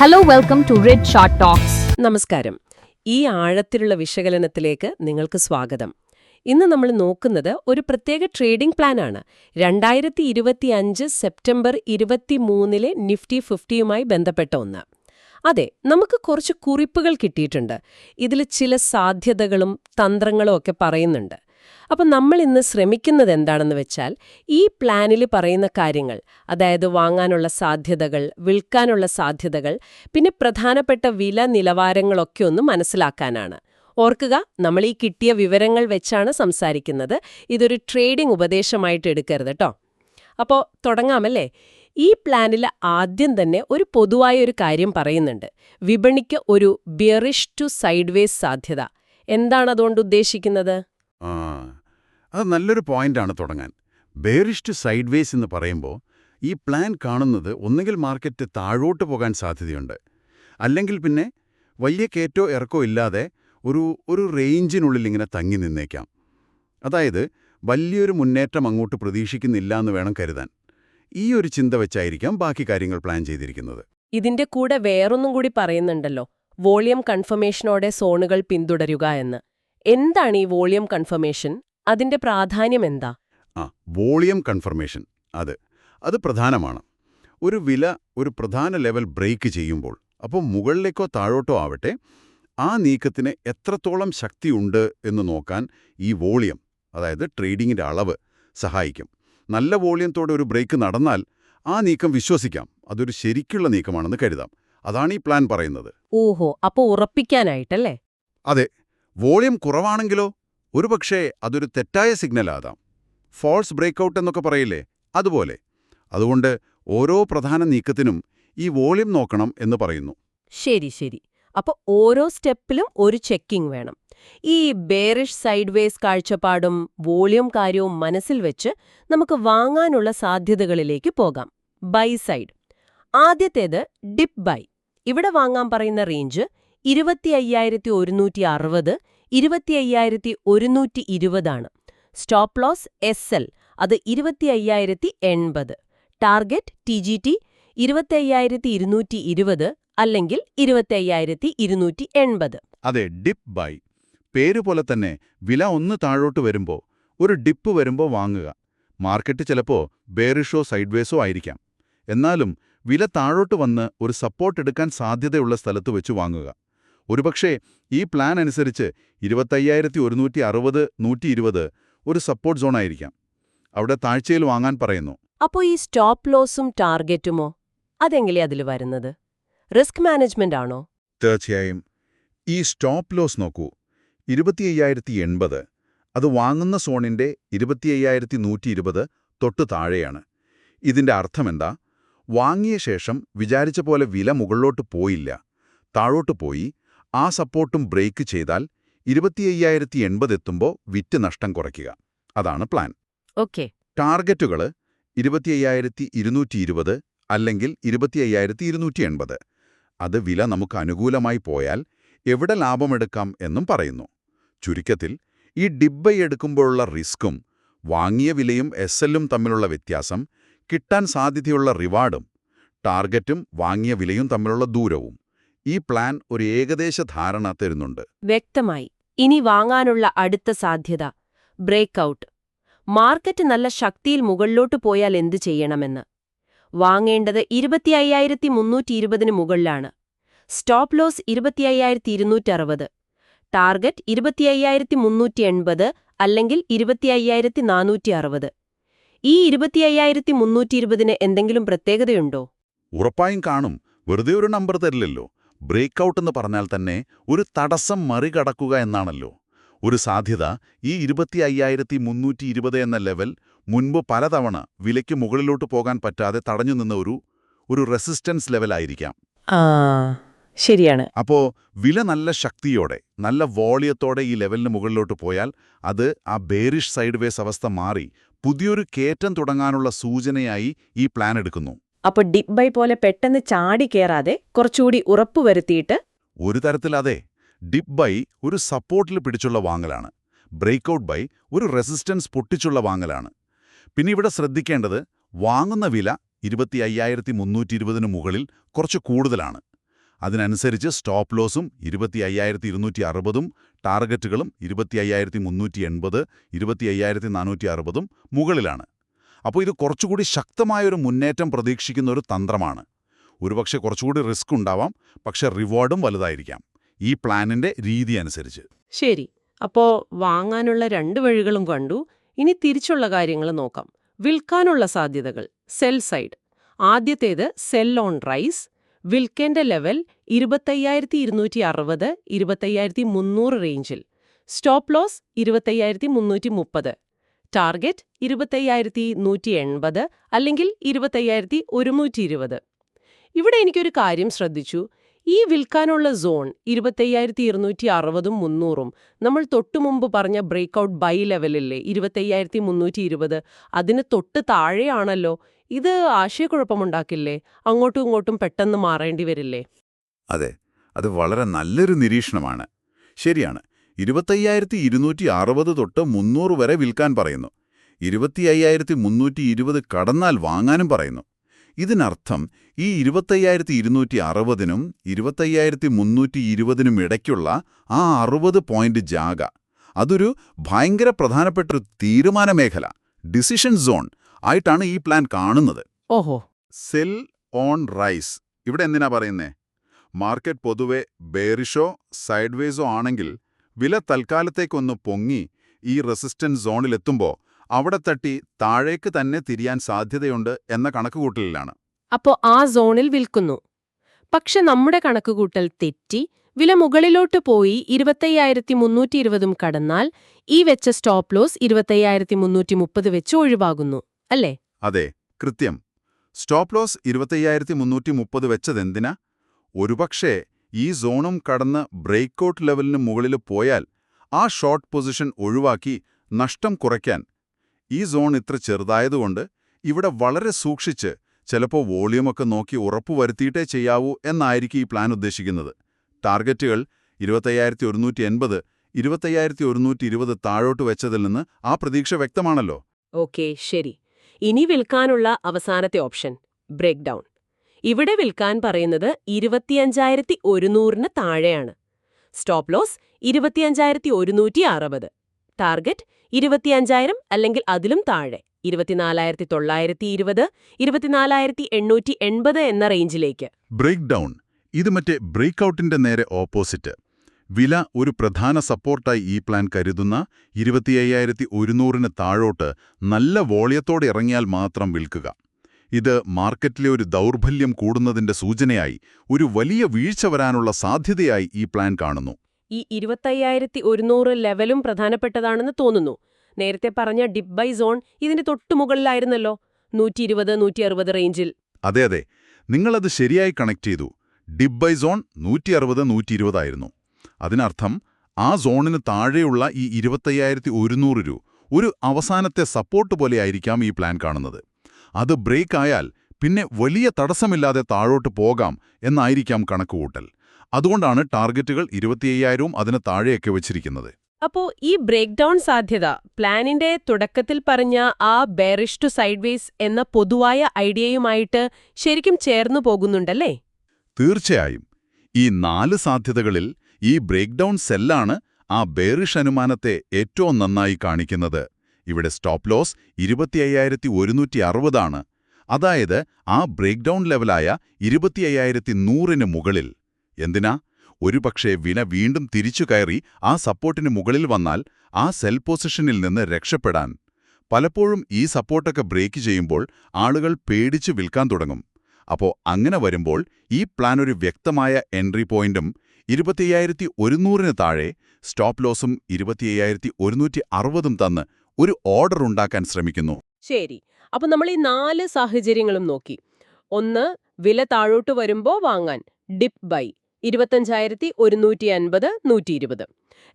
Hello, welcome to Red Short Talks. നമസ്കാരം. ഈ ആഴത്തിലുള്ള വിശകലനത്തിലേക്ക് നിങ്ങൾക്ക് സ്വാഗതം. ഇന്ന് നമ്മൾ നോക്കുന്നത് ഒരു പ്രത്യേക ട്രേഡിംഗ് പ്ലാനാണ്. 2025 സെപ്റ്റംബർ 23-ലെ നിഫ്റ്റി 50യുമായി ബന്ധപ്പെട്ട ഒന്ന്. അതെ, നമുക്ക് കുറച്ച് കുറിപ്പുകൾ കിട്ടിയിട്ടുണ്ട്. ഇതിൽ ചില സാധ്യതകളും തന്ത്രങ്ങളും ഒക്കെ പറയുന്നുണ്ട്. അപ്പം നമ്മൾ ഇന്ന് ശ്രമിക്കുന്നത് എന്താണെന്ന് വെച്ചാൽ ഈ പ്ലാനിൽ പറയുന്ന കാര്യങ്ങൾ, അതായത് വാങ്ങാനുള്ള സാധ്യതകൾ, വിൽക്കാനുള്ള സാധ്യതകൾ, പിന്നെ പ്രധാനപ്പെട്ട വില നിലവാരങ്ങളൊക്കെ ഒന്ന് മനസ്സിലാക്കാനാണ്. ഓർക്കുക, നമ്മൾ ഈ കിട്ടിയ വിവരങ്ങൾ വെച്ചാണ് സംസാരിക്കുന്നത്. ഇതൊരു ട്രേഡിംഗ് ഉപദേശമായിട്ട് എടുക്കരുത് കേട്ടോ. അപ്പോൾ തുടങ്ങാമല്ലേ? ഈ പ്ലാനിൽ ആദ്യം തന്നെ ഒരു പൊതുവായൊരു കാര്യം പറയുന്നുണ്ട്. വിപണിക്ക് ഒരു ബിയറിഷ് ടു സൈഡ്വേസ് സാധ്യത. എന്താണ് അതുകൊണ്ട് ഉദ്ദേശിക്കുന്നത്? അത് നല്ലൊരു പോയിന്റാണ് തുടങ്ങാൻ. ബെയറിഷ് ടു സൈഡ്വേസ് എന്ന് പറയുമ്പോൾ ഈ പ്ലാൻ കാണുന്നത് ഒന്നുകിൽ മാർക്കറ്റ് താഴോട്ട് പോകാൻ സാധ്യതയുണ്ട്, അല്ലെങ്കിൽ പിന്നെ വലിയ കയറ്റോ ഇറക്കോ ഇല്ലാതെ ഒരു റേഞ്ചിനുള്ളിൽ ഇങ്ങനെ തങ്ങി നിന്നേക്കാം. അതായത് വലിയൊരു മുന്നേറ്റം അങ്ങോട്ട് പ്രതീക്ഷിക്കുന്നില്ല എന്ന് വേണം കരുതാൻ. ഈ ഒരു ചിന്ത വെച്ചായിരിക്കാം ബാക്കി കാര്യങ്ങൾ പ്ലാൻ ചെയ്തിരിക്കുന്നത്. ഇതിന്റെ കൂടെ വേറൊന്നും കൂടി പറയുന്നുണ്ടല്ലോ, വോളിയം കൺഫർമേഷനോടെ സോണുകൾ പിന്തുടരുക എന്ന്. എന്താണ് ഈ വോളിയം കൺഫർമേഷൻ? അതിന്റെ പ്രാധാന്യം എന്താ? വോളിയം കൺഫർമേഷൻ അത് പ്രധാനമാണ്. ഒരു വില ഒരു പ്രധാന ലെവൽ ബ്രേക്ക് ചെയ്യുമ്പോൾ, അപ്പോൾ മുകളിലേക്കോ താഴോട്ടോ ആവട്ടെ, ആ നീക്കത്തിന് എത്രത്തോളം ശക്തിയുണ്ട് എന്ന് നോക്കാൻ ഈ വോളിയം, അതായത് ട്രേഡിങ്ങിന്റെ അളവ്, സഹായിക്കും. നല്ല വോളിയത്തോടെ ഒരു ബ്രേക്ക് നടന്നാൽ ആ നീക്കം വിശ്വസിക്കാം, അതൊരു ശരിക്കുള്ള നീക്കമാണെന്ന് കരുതാം. അതാണ് ഈ പ്ലാൻ പറയുന്നത്. ഓഹോ, അപ്പോൾ ഉറപ്പിക്കാനായിട്ടല്ലേ? അതെ. വോളിയം കുറവാണെങ്കിലോ ഒരുപക്ഷേ അതൊരു തെറ്റായ സിഗ്നലാകാം. ഫോൾസ് ബ്രേക്കൗട്ട് എന്നൊക്കെ പറയില്ലേ, അതുപോലെ. അതുകൊണ്ട് ഓരോ പ്രധാന നീക്കത്തിനും ഈ വോളിയം നോക്കണം എന്ന് പറയുന്നു. ശരി. അപ്പോൾ ഓരോ സ്റ്റെപ്പിലും ഒരു ചെക്കിംഗ് വേണം. ഈ ബെയറിഷ് സൈഡ്വേസ് കാഴ്ചപ്പാടും വോളിയം കാര്യവും മനസ്സിൽ വെച്ച് നമുക്ക് വാങ്ങാനുള്ള സാധ്യതകളിലേക്ക് പോകാം. Buy side. ആദ്യത്തേത് ഡിപ്പ് ബൈ. ഇവിടെ വാങ്ങാൻ പറയുന്ന റേഞ്ച് 25,160, 25,120 ആണ്. സ്റ്റോപ്പ് ലോസ് SL അത് 25,080. ടാർഗറ്റ് TGT 25,220 അല്ലെങ്കിൽ 25,280. അതെ, ഡിപ്പ് ബൈ. പേരുപോലെ തന്നെ വില ഒന്ന് താഴോട്ട് വരുമ്പോൾ, ഒരു ഡിപ്പ് വരുമ്പോൾ വാങ്ങുക. മാർക്കറ്റ് ചിലപ്പോൾ ബെയറിഷോ സൈഡ്വേസോ ആയിരിക്കാം. എന്നാലും വില താഴോട്ട് വന്ന് ഒരു സപ്പോർട്ട് എടുക്കാൻ സാധ്യതയുള്ള സ്ഥലത്ത് വെച്ച് വാങ്ങുക. ഒരുപക്ഷേ ഈ പ്ലാൻ അനുസരിച്ച് 25,160, 120 ഒരു സപ്പോർട്ട് സോൺ ആയിരിക്കാം. അവിടെ താഴ്ചയിൽ വാങ്ങാൻ പറയുന്നു. അപ്പോൾ ഈ സ്റ്റോപ്പ് ലോസും ടാർഗറ്റുമോ, അതെങ്ങനെ അതിൽ വരുന്നത്? റിസ്ക് മാനേജ്മെന്റ് ആണോ? തീർച്ചയായും. ഈ സ്റ്റോപ്പ് ലോസ് നോക്കൂ, 25,080. അത് വാങ്ങുന്ന സോണിന്റെ 25,120 തൊട്ടു താഴെയാണ്. ഇതിന്റെ അർത്ഥമെന്താ? വാങ്ങിയ ശേഷം വിചാരിച്ച പോലെ വില മുകളിലോട്ട് പോയില്ല, താഴോട്ട് പോയി. ആ സപ്പോർട്ടും ബ്രേക്ക് ചെയ്താൽ 25,080 എത്തുമ്പോൾ വിറ്റ് നഷ്ടം കുറയ്ക്കുക. അതാണ് പ്ലാൻ. ഓക്കെ. ടാർഗറ്റുകൾ 25,220 അല്ലെങ്കിൽ 25,280. അത് വില നമുക്ക് അനുകൂലമായി പോയാൽ എവിടെ ലാഭമെടുക്കാം എന്നും പറയുന്നു. ചുരുക്കത്തിൽ ഈ ഡിപ്പ് എടുക്കുമ്പോഴുള്ള റിസ്ക്കും വാങ്ങിയ വിലയും SLും തമ്മിലുള്ള വ്യത്യാസം, കിട്ടാൻ സാധ്യതയുള്ള റിവാർഡും, ടാർഗറ്റും വാങ്ങിയ വിലയും തമ്മിലുള്ള ദൂരവും, ഈ പ്ലാൻ ഒരു ഏകദേശ ധാരണ തരുന്നുണ്ട്. വ്യക്തമായി. ഇനി വാങ്ങാനുള്ള അടുത്ത സാധ്യത ബ്രേക്കൗട്ട്. മാർക്കറ്റ് നല്ല ശക്തിയിൽ മുകളിലോട്ട് പോയാൽ എന്തു ചെയ്യണമെന്ന്. വാങ്ങേണ്ടത് 25,320 മുകളിലാണ്. Stop loss 25,260. ടാർഗറ്റ് 25,380 അല്ലെങ്കിൽ 25,460. ഈ 25,320 എന്തെങ്കിലും പ്രത്യേകതയുണ്ടോ? ഉറപ്പായും കാണും. വെറുതെ ഒരു നമ്പർ തരില്ലല്ലോ. ബ്രേക്കൗട്ട് എന്ന് പറഞ്ഞാൽ തന്നെ ഒരു തടസ്സം മറികടക്കുക എന്നാണല്ലോ. ഒരു സാധ്യത ഈ 25,320 എന്ന ലെവൽ മുൻപ് പലതവണ വിലയ്ക്ക് മുകളിലോട്ട് പോകാൻ പറ്റാതെ തടഞ്ഞു നിന്ന ഒരു റെസിസ്റ്റൻസ് ലെവലായിരിക്കാം. ശരിയാണ്. അപ്പോൾ വില നല്ല ശക്തിയോടെ, നല്ല വോളിയത്തോടെ ഈ ലെവലിന് മുകളിലോട്ട് പോയാൽ അത് ആ ബെയറിഷ് സൈഡ്വേസ് അവസ്ഥ മാറി പുതിയൊരു കയറ്റം തുടങ്ങാനുള്ള സൂചനയായി ഈ പ്ലാൻ എടുക്കുന്നു. അപ്പോൾ ഡിപ്പ് ബൈ പോലെ പെട്ടെന്ന് ചാടി കയറാതെ കുറച്ചുകൂടി ഉറപ്പുവരുത്തിയിട്ട്. ഒരു തരത്തിൽ അതെ. ഡിപ്പ് ബൈ ഒരു സപ്പോർട്ടിൽ പിടിച്ചുള്ള വാങ്ങലാണ്. ബ്രേക്കൗട്ട് ബൈ ഒരു റെസിസ്റ്റൻസ് പൊട്ടിച്ചുള്ള വാങ്ങലാണ്. പിന്നെ ഇവിടെ ശ്രദ്ധിക്കേണ്ടത്, വാങ്ങുന്ന വില 25,320 മുകളിൽ കുറച്ച് കൂടുതലാണ്. അതിനനുസരിച്ച് സ്റ്റോപ്പ് ലോസും 25,260ഉം ടാർഗറ്റുകളും 25,380, 25,460ഉം മുകളിലാണ്. അപ്പോൾ ഇത് കുറച്ചുകൂടി ശക്തമായൊരു മുന്നേറ്റം പ്രതീക്ഷിക്കുന്ന ഒരു തന്ത്രമാണ്. ഒരുപക്ഷെ കുറച്ചുകൂടി റിസ്ക് ഉണ്ടാവാം, പക്ഷെ റിവാർഡും വലുതായിരിക്കാം ഈ പ്ലാനിന്റെ രീതി അനുസരിച്ച്. ശരി, അപ്പോ വാങ്ങാനുള്ള 2 വഴികളും കണ്ടു. ഇനി തിരിച്ചുള്ള കാര്യങ്ങൾ നോക്കാം. വിൽക്കാനുള്ള സാധ്യതകൾ. Cell side. ആദ്യത്തേത് സെൽ ഓൺ റൈസ്. വിൽക്കേണ്ട ലെവൽ 25,260, 25,300 റേഞ്ചിൽ. Stop loss 25,330. ടാർഗറ്റ് 25,180 അല്ലെങ്കിൽ 25,120. ഇവിടെ എനിക്കൊരു കാര്യം ശ്രദ്ധിച്ചു. ഈ വിൽക്കാനുള്ള സോൺ 25,260ഉം 300ഉം നമ്മൾ തൊട്ടുമുമ്പ് പറഞ്ഞ ബ്രേക്ക്ഔട്ട് ബൈ ലെവലില്ലേ 25,320, അതിന് തൊട്ട് താഴെയാണല്ലോ. ഇത് ആശയക്കുഴപ്പമുണ്ടാക്കില്ലേ? അങ്ങോട്ടും ഇങ്ങോട്ടും പെട്ടെന്ന് മാറേണ്ടി വരില്ലേ? അതെ, അത് വളരെ നല്ലൊരു നിരീക്ഷണമാണ്. ശരിയാണ്, 25,260 തൊട്ട് 300 വരെ വിൽക്കാൻ പറയുന്നു. 25,320 കടന്നാൽ വാങ്ങാനും പറയുന്നു. ഇതിനർത്ഥം ഈ 25,260നും 25,320നും ഇടയ്ക്കുള്ള ആ 60 പോയിന്റ് ജാഗ, അതൊരു ഭയങ്കര പ്രധാനപ്പെട്ടൊരു തീരുമാന മേഖല, ഡിസിഷൻ സോൺ ആയിട്ടാണ് ഈ പ്ലാൻ കാണുന്നത്. ഓഹോ. സെൽ ഓൺ റൈസ് ഇവിടെ എന്തിനാ പറയുന്നേ? മാർക്കറ്റ് പൊതുവെ ബെയറിഷോ സൈഡ്വേസോ ആണെങ്കിൽ വില തൽക്കാലത്തേക്കൊന്ന് പൊങ്ങി ഈ റെസിസ്റ്റൻസ് സോണിലെത്തുമ്പോൾ അവിടെ തട്ടി താഴേക്ക് തന്നെ തിരിയാൻ സാധ്യതയുണ്ട് എന്ന കണക്കുകൂട്ടലിലാണ്. അപ്പോൾ ആ സോണിൽ വിൽക്കുന്നു. പക്ഷെ നമ്മുടെ കണക്കുകൂട്ടൽ തെറ്റി വില മുകളിലോട്ട് പോയി 25,320ഉം കടന്നാൽ ഈ വെച്ച സ്റ്റോപ്പ് ലോസ് 25,330 വെച്ച് ഒഴിവാകുന്നു അല്ലേ? അതെ, കൃത്യം. സ്റ്റോപ്പ് ലോസ് 25,330 വെച്ചതെന്തിനാ? ഒരുപക്ഷേ ഈ സോണും കടന്ന് ബ്രേക്ക്ഔട്ട് ലെവലിന് മുകളിൽ പോയാൽ ആ ഷോർട്ട് പൊസിഷൻ ഒഴിവാക്കി നഷ്ടം കുറയ്ക്കാൻ. ഈ സോൺ ഇത്ര ചെറുതായതുകൊണ്ട് ഇവിടെ വളരെ സൂക്ഷിച്ച് ചിലപ്പോൾ വോളിയമൊക്കെ നോക്കി ഉറപ്പുവരുത്തിയിട്ടേ ചെയ്യാവൂ എന്നായിരിക്കും ഈ പ്ലാൻ ഉദ്ദേശിക്കുന്നത്. ടാർഗറ്റുകൾ 25,180, 25,120 താഴോട്ട് വെച്ചതിൽ നിന്ന് ആ പ്രതീക്ഷ വ്യക്തമാണല്ലോ. ഓക്കെ, ശരി. ഇനി വിൽക്കാനുള്ള അവസാനത്തെ ഓപ്ഷൻ ബ്രേക്ക് ഡൗൺ. ഇവിടെ വിൽക്കാൻ പറയുന്നത് 25,100ന് താഴെയാണ്. Stop loss 25,160. ടാർഗറ്റ് 25,000 അല്ലെങ്കിൽ അതിലും താഴെ 24,920, 24,880 എന്ന റേഞ്ചിലേക്ക്. ബ്രേക്ക് ഡൗൺ ഇത് മറ്റേ ബ്രേക്ക്ഔട്ടിന്റെ നേരെ ഓപ്പോസിറ്റ്. വില ഒരു പ്രധാന സപ്പോർട്ടായി ഈ പ്ലാൻ കരുതുന്ന 25,100ന് താഴോട്ട് നല്ല വോളിയത്തോടെ ഇറങ്ങിയാൽ മാത്രം വിൽക്കുക. ഇത് മാർക്കറ്റിലെ ഒരു ദൗർബല്യം കൂടുന്നതിന്റെ സൂചനയായി, ഒരു വലിയ വീഴ്ച വരാനുള്ള സാധ്യതയായി ഈ പ്ലാൻ കാണുന്നു. ഈ 25,100 ലെവലും പ്രധാനപ്പെട്ടതാണെന്ന് തോന്നുന്നു. നേരത്തെ പറഞ്ഞ ഡിപ്പ് ബൈ സോൺ ഇതിന്റെ തൊട്ടുമുകളിലായിരുന്നല്ലോ, 120, 160 റേഞ്ചിൽ. അതെ അതെ, നിങ്ങളത് ശരിയായി കണക്ട് ചെയ്തു. ഡിപ്പ് ബൈ സോൺ 160, 120 ആയിരുന്നു. അതിനർത്ഥം ആ സോണിന് താഴെയുള്ള ഈ 25,100 ഒരു അവസാനത്തെ സപ്പോർട്ട് പോലെയായിരിക്കാം ഈ പ്ലാൻ കാണുന്നത്. അത് ബ്രേക്ക് ആയാൽ പിന്നെ വലിയ തടസ്സമില്ലാതെ താഴോട്ട് പോകാം എന്നായിരിക്കാം കണക്കുകൂട്ടൽ. അതുകൊണ്ടാണ് ടാർഗറ്റുകൾ 25,000ഉം അതിന് താഴെയൊക്കെ വച്ചിരിക്കുന്നത്. അപ്പോ ഈ ബ്രേക്ക് ഡൗൺ സാധ്യത പ്ലാനിന്റെ തുടക്കത്തിൽ പറഞ്ഞ ആ ബെയറിഷ് ടു സൈഡ്വേസ് എന്ന പൊതുവായ ഐഡിയയുമായിട്ട് ശരിക്കും ചേർന്നു പോകുന്നുണ്ടല്ലേ? തീർച്ചയായും. ഈ 4 സാധ്യതകളിൽ ഈ ബ്രേക്ക് ഡൗൺ സെല്ലാണ് ആ ബെയറിഷ് അനുമാനത്തെ ഏറ്റവും നന്നായി കാണിക്കുന്നത്. ഇവിടെ സ്റ്റോപ്പ് ലോസ് 25,160 ആണ്. അതായത് ആ ബ്രേക്ക് ഡൗൺ ലെവലായ 25,100ന് മുകളിൽ. എന്തിനാ? ഒരുപക്ഷേ വില വീണ്ടും തിരിച്ചു കയറി ആ സപ്പോർട്ടിന് മുകളിൽ വന്നാൽ ആ സെൽ പൊസിഷനിൽ നിന്ന് രക്ഷപ്പെടാൻ. പലപ്പോഴും ഈ സപ്പോർട്ടൊക്കെ ബ്രേക്ക് ചെയ്യുമ്പോൾ ആളുകൾ പേടിച്ച് വിൽക്കാൻ തുടങ്ങും. അപ്പോൾ അങ്ങനെ വരുമ്പോൾ ഈ പ്ലാൻ ഒരു വ്യക്തമായ എൻട്രി പോയിന്റും 25,100ന് താഴെ സ്റ്റോപ്പ് ലോസും 25,160ഉം തന്ന് ഒരു ഓർഡർ ഉണ്ടാക്കാൻ ശ്രമിക്കുന്നു. ശരി, അപ്പൊ നമ്മൾ ഈ 4 സാഹചര്യങ്ങളും നോക്കി. 1, വില താഴോട്ട് വരുമ്പോ വാങ്ങാൻ ഡിപ്പ് ബൈ 25,150, 120.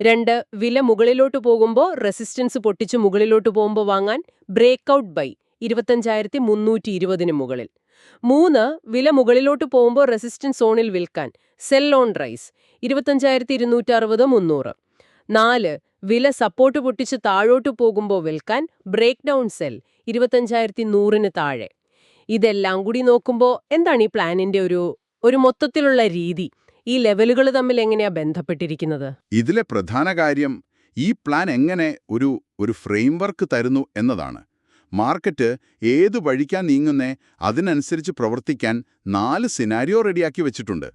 2, വില മുകളിലോട്ട് പോകുമ്പോൾ റെസിസ്റ്റൻസ് പൊട്ടിച്ച് മുകളിലോട്ട് പോകുമ്പോൾ വാങ്ങാൻ ബ്രേക്ക്ഔട്ട് ബൈ 25,320ന് മുകളിൽ. 3, വില മുകളിലോട്ട് പോകുമ്പോൾ റെസിസ്റ്റൻസ് സോണിൽ വിൽക്കാൻ സെൽ ഓൺ റൈസ് 25,260, 300. 4, വില സപ്പോർട്ട് പൊട്ടിച്ച് താഴോട്ട് പോകുമ്പോൾ വിൽക്കാൻ ബ്രേക്ക് ഡൗൺ സെൽ 25,100ന് താഴെ. ഇതെല്ലാം കൂടി നോക്കുമ്പോൾ എന്താണ് ഈ പ്ലാനിന്റെ ഒരു മൊത്തത്തിലുള്ള രീതി? ഈ ലെവലുകൾ തമ്മിൽ എങ്ങനെയാ ബന്ധപ്പെട്ടിരിക്കുന്നത്? ഇതിലെ പ്രധാന കാര്യം ഈ പ്ലാൻ എങ്ങനെ ഒരു ഫ്രെയിംവർക്ക് തരുന്നു എന്നതാണ്. മാർക്കറ്റ് ഏതു വഴിക്കാൻ നീങ്ങുന്നേ അതിനനുസരിച്ച് പ്രവർത്തിക്കാൻ 4 സിനാരിയോ റെഡിയാക്കി വെച്ചിട്ടുണ്ട്.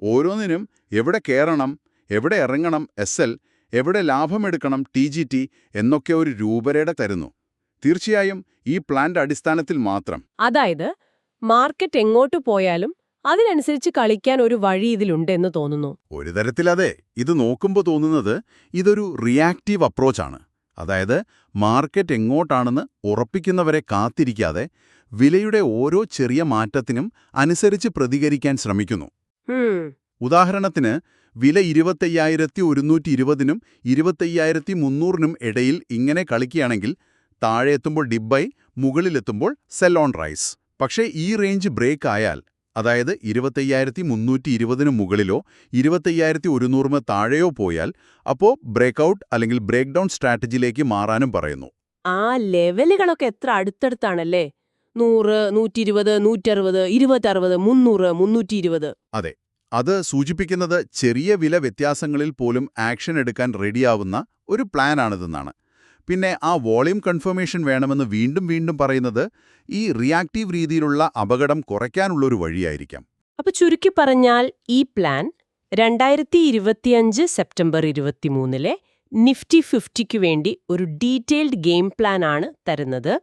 ഓരോന്നിനും എവിടെ കയറണം, എവിടെ ഇറങ്ങണം SL, എവിടെ ലാഭമെടുക്കണം TGT എന്നൊക്കെ ഒരു രൂപരേഖ തരുന്നു. തീർച്ചയായും ഈ പ്ലാന്റെ അടിസ്ഥാനത്തിൽ മാത്രം. അതായത് മാർക്കറ്റ് എങ്ങോട്ട് പോയാലും അതിനനുസരിച്ച് കളിക്കാൻ ഒരു വഴി ഇതിലുണ്ടെന്ന് തോന്നുന്നു. ഒരു തരത്തിലതെ. ഇത് നോക്കുമ്പോൾ തോന്നുന്നത് ഇതൊരു റിയാക്റ്റീവ് അപ്രോച്ചാണ്. അതായത് മാർക്കറ്റ് എങ്ങോട്ടാണെന്ന് ഉറപ്പിക്കുന്നവരെ കാത്തിരിക്കാതെ വിലയുടെ ഓരോ ചെറിയ മാറ്റത്തിനും അനുസരിച്ച് പ്രതികരിക്കാൻ ശ്രമിക്കുന്നു. ഉദാഹരണത്തിന് വില 25,120നും 25,300നും ഇടയിൽ ഇങ്ങനെ കളിക്കുകയാണെങ്കിൽ താഴെ എത്തുമ്പോൾ ഡിബൈ, മുകളിലെത്തുമ്പോൾ സെൽ ഓൺ റൈസ്. പക്ഷേ ഈ റേഞ്ച് ബ്രേക്ക് ആയാൽ, അതായത് 25,320ന് മുകളിലോ 25,100 താഴെയോ പോയാൽ, അപ്പോൾ ബ്രേക്കൗട്ട് അല്ലെങ്കിൽ ബ്രേക്ക് ഡൗൺ സ്ട്രാറ്റജിയിലേക്ക് മാറാനും പറയുന്നു. ആ ലെവലുകളൊക്കെ എത്ര അടുത്തടുത്താണല്ലേ? 100, 120, 160, 260, 300, 320. അതെ, അത് സൂചിപ്പിക്കുന്നത് ചെറിയ വില വ്യത്യാസങ്ങളിൽ പോലും ആക്ഷൻ എടുക്കാൻ റെഡിയാവുന്ന ഒരു പ്ലാനാണിതെന്നാണ്. പിന്നെ ആ വോളിയം കൺഫർമേഷൻ വേണമെന്ന് വീണ്ടും വീണ്ടും പറയുന്നത് ഈ റിയാക്റ്റീവ് രീതിയിലുള്ള അപകടം കുറയ്ക്കാനുള്ളൊരു വഴിയായിരിക്കാം. അപ്പൊ ചുരുക്കി പറഞ്ഞാൽ ഈ പ്ലാൻ 2025 സെപ്റ്റംബർ 23-ലെ നിഫ്റ്റി 50-ക്ക് വേണ്ടി ഒരു ഡീറ്റെയിൽഡ് ഗെയിം പ്ലാൻ ആണ് തരുന്നത്.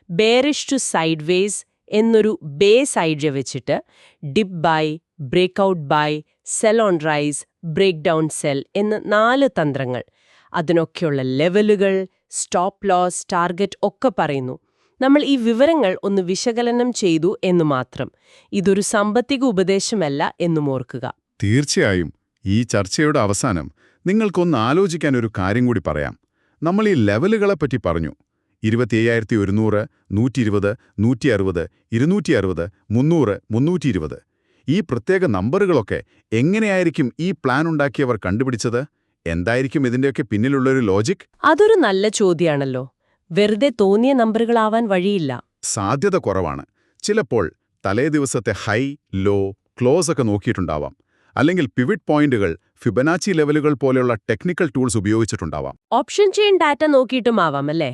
ബെയറിഷ് ടു സൈഡ്വേസ് എന്നൊരു ബേസ് ഐഡിയ വെച്ചിട്ട് dip buy, breakout buy, sell on rise, break down sell എന്ന 4 തന്ത്രങ്ങൾ, അതിനൊക്കെയുള്ള ലെവലുകൾ, സ്റ്റോപ്പ് ലോസ്, ടാർഗറ്റ് ഒക്കെ പറയുന്നു. നമ്മൾ ഈ വിവരങ്ങൾ ഒന്ന് വിശകലനം ചെയ്തു എന്ന് മാത്രം. ഇതൊരു സാമ്പത്തിക ഉപദേശമല്ല എന്നും ഓർക്കുക. തീർച്ചയായും ഈ ചർച്ചയുടെ അവസാനം നിങ്ങൾക്കൊന്ന് ആലോചിക്കാൻ ഒരു കാര്യം കൂടി പറയാം. നമ്മൾ ഈ ലെവലുകളെപ്പറ്റി പറഞ്ഞു. 27,100, 120, 160, 260, 300, 320. ഈ പ്രത്യേക നമ്പറുകളൊക്കെ എങ്ങനെയായിരിക്കും ഈ പ്ലാൻ ഉണ്ടാക്കിയവർ കണ്ടുപിടിച്ചത്? എന്തായിരിക്കും ഇതിന്റെയൊക്കെ പിന്നിലുള്ളൊരു ലോജിക്? അതൊരു നല്ല ചോദ്യമാണല്ലോ. വെറുതെ തോന്നിയ നമ്പറുകളാവാൻ വഴിയില്ല. സാധ്യത കുറവാണ്. ചിലപ്പോൾ തലേ ദിവസത്തെ ഹൈ, ലോ, ക്ലോസ് ഒക്കെ നോക്കിയിട്ടുണ്ടാവാം. അല്ലെങ്കിൽ പിവിറ്റ് പോയിന്റുകൾ, ഫിബനാച്ചി ലെവലുകൾ പോലെയുള്ള ടെക്നിക്കൽ ടൂൾസ് ഉപയോഗിച്ചിട്ടുണ്ടാവാം. ഓപ്ഷൻ ചെയിൻ ഡാറ്റ നോക്കിയിട്ടുമാവാം അല്ലേ?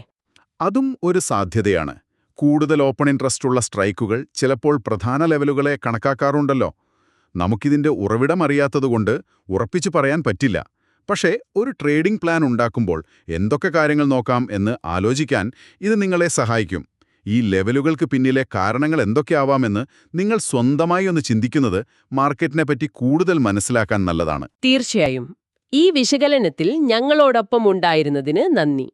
അതും ഒരു സാധ്യതയാണ്. കൂടുതൽ ഓപ്പൺ ഇൻട്രസ്റ്റ് ഉള്ള സ്ട്രൈക്കുകൾ ചിലപ്പോൾ പ്രധാന ലെവലുകളെ കണക്കാക്കാറുണ്ടല്ലോ. നമുക്കിതിന്റെ ഉറവിടം അറിയാത്തതുകൊണ്ട് ഉറപ്പിച്ചു പറയാൻ പറ്റില്ല. പക്ഷേ ഒരു ട്രേഡിംഗ് പ്ലാൻ ഉണ്ടാക്കുമ്പോൾ എന്തൊക്കെ കാര്യങ്ങൾ നോക്കാം എന്ന് ആലോചിക്കാൻ ഇത് നിങ്ങളെ സഹായിക്കും. ഈ ലെവലുകൾക്ക് പിന്നിലെ കാരണങ്ങൾ എന്തൊക്കെയാവാമെന്ന് നിങ്ങൾ സ്വന്തമായി ഒന്ന് ചിന്തിക്കുന്നത് മാർക്കറ്റിനെപ്പറ്റി കൂടുതൽ മനസ്സിലാക്കാൻ നല്ലതാണ്. തീർച്ചയായും. ഈ വിശകലനത്തിൽ ഞങ്ങളോടൊപ്പം ഉണ്ടായിരുന്നതിന് നന്ദി.